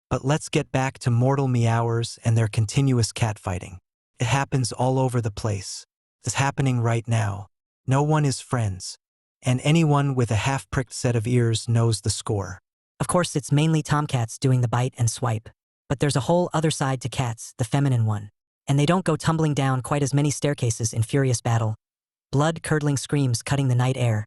But let's get back to mortal meowers and their continuous catfighting. It happens all over the place. It's happening right now. No one is friends. And anyone with a half-pricked set of ears knows the score. Of course, it's mainly tomcats doing the bite and swipe. But there's a whole other side to cats, the feminine one. And they don't go tumbling down quite as many staircases in furious battle. Blood-curdling screams cutting the night air,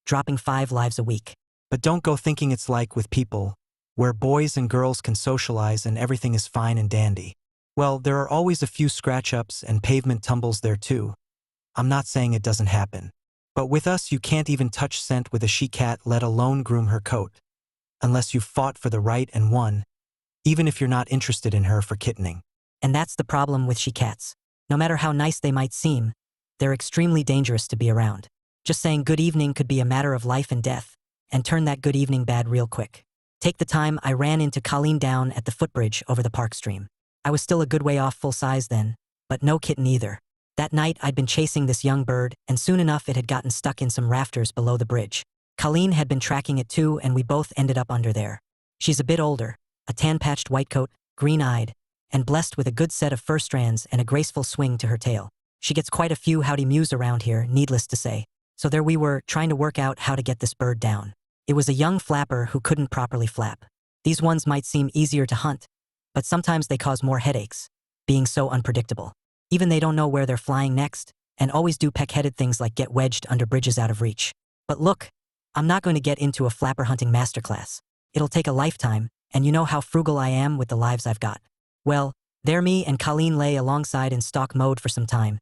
dropping 5 lives a week. But don't go thinking it's like with people, where boys and girls can socialize and everything is fine and dandy. Well, there are always a few scratch-ups and pavement tumbles there too. I'm not saying it doesn't happen. But with us, you can't even touch scent with a she-cat, let alone groom her coat. Unless you've fought for the right and won, even if you're not interested in her for kittening. And that's the problem with she-cats. No matter how nice they might seem, they're extremely dangerous to be around. Just saying good evening could be a matter of life and death, and turn that good evening bad real quick. Take the time I ran into Colleen down at the footbridge over the park stream. I was still a good way off full size then, but no kitten either. That night I'd been chasing this young bird, and soon enough it had gotten stuck in some rafters below the bridge. Colleen had been tracking it too, and we both ended up under there. She's a bit older, a tan-patched white coat, green-eyed, and blessed with a good set of fur strands and a graceful swing to her tail. She gets quite a few howdy mews around here, needless to say. So there we were, trying to work out how to get this bird down. It was a young flapper who couldn't properly flap. These ones might seem easier to hunt, but sometimes they cause more headaches, being so unpredictable. Even they don't know where they're flying next, and always do peck-headed things like get wedged under bridges out of reach. But look, I'm not going to get into a flapper hunting masterclass. It'll take a lifetime, and you know how frugal I am with the lives I've got. Well, there me and Colleen lay alongside in stalk mode for some time,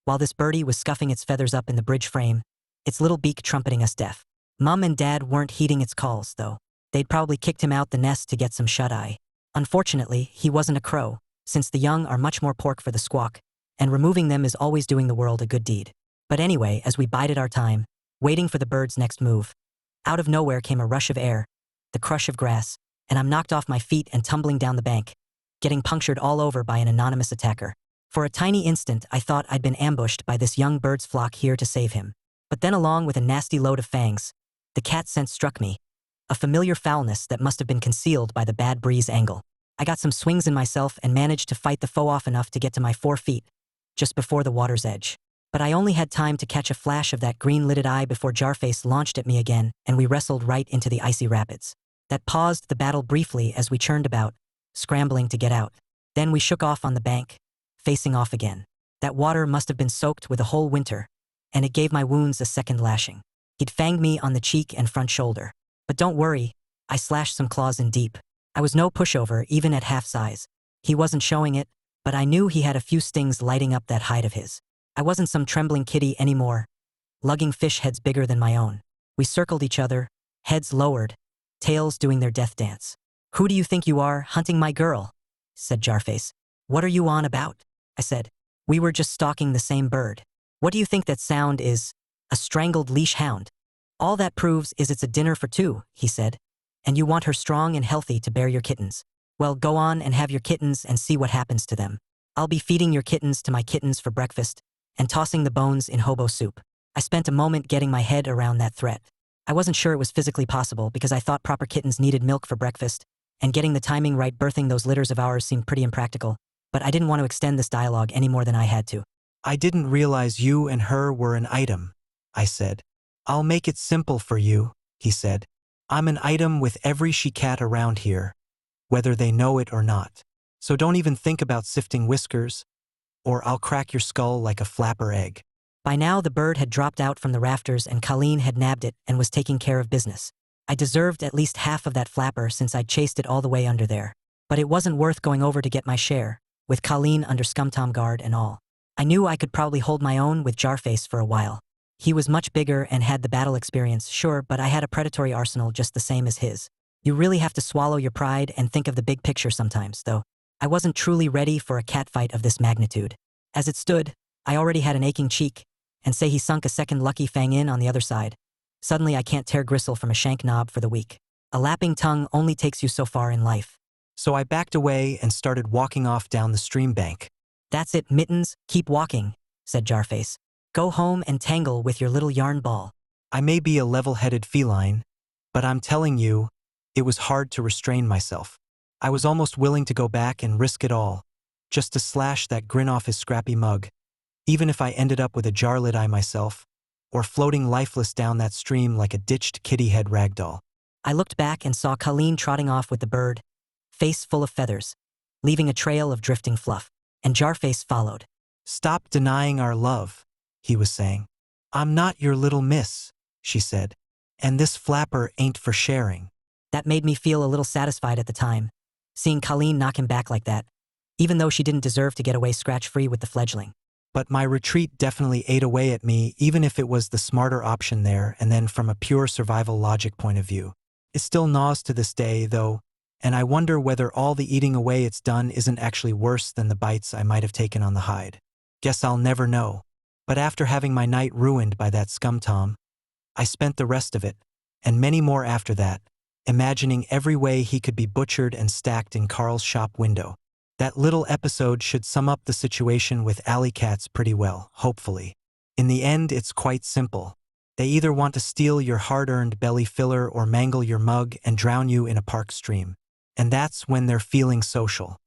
while this birdie was scuffing its feathers up in the bridge frame, its little beak trumpeting us deaf. Mum and Dad weren't heeding its calls, though. They'd probably kicked him out the nest to get some shut-eye. Unfortunately, he wasn't a crow, since the young are much more pork for the squawk, and removing them is always doing the world a good deed. But anyway, as we bided our time, waiting for the bird's next move, out of nowhere came a rush of air, the crush of grass, and I'm knocked off my feet and tumbling down the bank, getting punctured all over by an anonymous attacker. For a tiny instant, I thought I'd been ambushed by this young bird's flock here to save him. But then along with a nasty load of fangs, the cat scent struck me, a familiar foulness that must have been concealed by the bad breeze angle. I got some swings in myself and managed to fight the foe off enough to get to my 4 feet, just before the water's edge. But I only had time to catch a flash of that green-lidded eye before Jarface launched at me again, and we wrestled right into the icy rapids. That paused the battle briefly as we churned about, scrambling to get out. Then we shook off on the bank, facing off again. That water must have been soaked with a whole winter, and it gave my wounds a second lashing. He'd fanged me on the cheek and front shoulder. But don't worry, I slashed some claws in deep. I was no pushover, even at half size. He wasn't showing it, but I knew he had a few stings lighting up that hide of his. I wasn't some trembling kitty anymore, lugging fish heads bigger than my own. We circled each other, heads lowered, tails doing their death dance. "Who do you think you are, hunting my girl?" said Jarface. "What are you on about?" I said. "We were just stalking the same bird. What do you think that sound is? A strangled leash hound. All that proves is it's a dinner for 2, he said. And you want her strong and healthy to bear your kittens. Well, go on and have your kittens and see what happens to them. I'll be feeding your kittens to my kittens for breakfast and tossing the bones in hobo soup." I spent a moment getting my head around that threat. I wasn't sure it was physically possible because I thought proper kittens needed milk for breakfast, and getting the timing right birthing those litters of ours seemed pretty impractical, but I didn't want to extend this dialogue any more than I had to. "I didn't realize you and her were an item," I said. "I'll make it simple for you," he said. "I'm an item with every she-cat around here, whether they know it or not. So don't even think about sifting whiskers, or I'll crack your skull like a flapper egg." By now the bird had dropped out from the rafters and Colleen had nabbed it and was taking care of business. I deserved at least half of that flapper since I'd chased it all the way under there. But it wasn't worth going over to get my share, with Colleen under scum-tom guard and all. I knew I could probably hold my own with Jarface for a while. He was much bigger and had the battle experience, sure, but I had a predatory arsenal just the same as his. You really have to swallow your pride and think of the big picture sometimes, though. I wasn't truly ready for a catfight of this magnitude. As it stood, I already had an aching cheek, and say he sunk a second lucky fang in on the other side. Suddenly I can't tear gristle from a shank knob for the weak. A lapping tongue only takes you so far in life. So I backed away and started walking off down the stream bank. "That's it, Mittens, keep walking," said Jarface. "Go home and tangle with your little yarn ball." I may be a level-headed feline, but I'm telling you, it was hard to restrain myself. I was almost willing to go back and risk it all, just to slash that grin off his scrappy mug, even if I ended up with a jar lid eye myself, or floating lifeless down that stream like a ditched kitty head ragdoll. I looked back and saw Colleen trotting off with the bird, face full of feathers, leaving a trail of drifting fluff, and Jarface followed. "Stop denying our love," he was saying. "I'm not your little miss," she said. "And this flapper ain't for sharing." That made me feel a little satisfied at the time, seeing Colleen knock him back like that, even though she didn't deserve to get away scratch-free with the fledgling. But my retreat definitely ate away at me, even if it was the smarter option there, and then from a pure survival logic point of view. It still gnaws to this day, though, and I wonder whether all the eating away it's done isn't actually worse than the bites I might have taken on the hide. Guess I'll never know. But after having my night ruined by that scum-tom, I spent the rest of it, and many more after that, imagining every way he could be butchered and stacked in Carl's shop window. That little episode should sum up the situation with alley cats pretty well, hopefully. In the end, it's quite simple. They either want to steal your hard-earned belly filler or mangle your mug and drown you in a park stream. And that's when they're feeling social.